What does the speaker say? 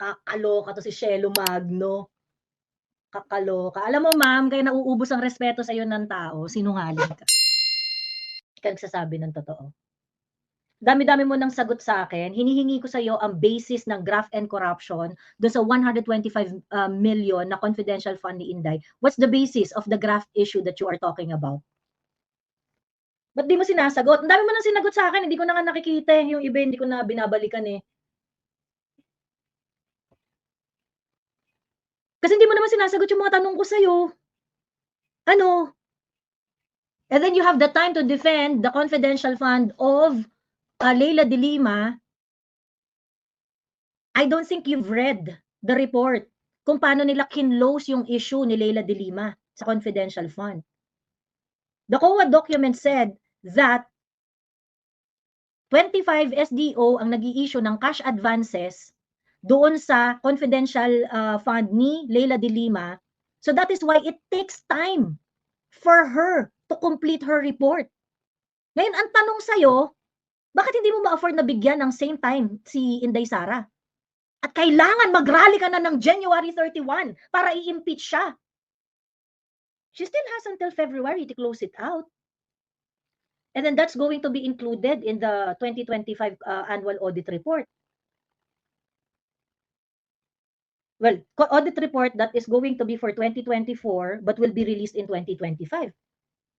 Kakaloka 'to si Shelo Magno. Kakaloka. Alam mo ma'am, kaya nauubos ang respeto sa'yo ng tao, sinungaling ka. Hindi ka nagsasabi ng totoo. Dami-dami mo ng sagot sa akin, hinihingi ko sa'yo ang basis ng graft and corruption dun sa 125 million na confidential fund ni Inday. What's the basis of the graft issue that you are talking about? Ba't di mo sinasagot? Ang dami mo nang sinagot sa akin, hindi ko na nga nakikita eh. Yung iba hindi ko na binabalikan eh. Kasi hindi mo naman sinasagot yung mga tanong ko sa'yo. Ano? And then you have the time to defend the confidential fund of Leila de Lima. I don't think you've read the report kung paano nila kinlose yung issue ni Leila de Lima sa confidential fund. The COA document said that 25 SDO ang nag-i-issue ng cash advances doon sa confidential fund ni Leila de Lima. So that is why it takes time for her to complete her report. Ngayon, ang tanong sa'yo, bakit hindi mo ma-afford na bigyan ng same time si Inday Sara? At kailangan mag-rally ka na ng January 31 para i-impeach siya. She still has until February to close it out. And then that's going to be included in the 2025 annual audit report. Well, audit report that is going to be for 2024 but will be released in 2025.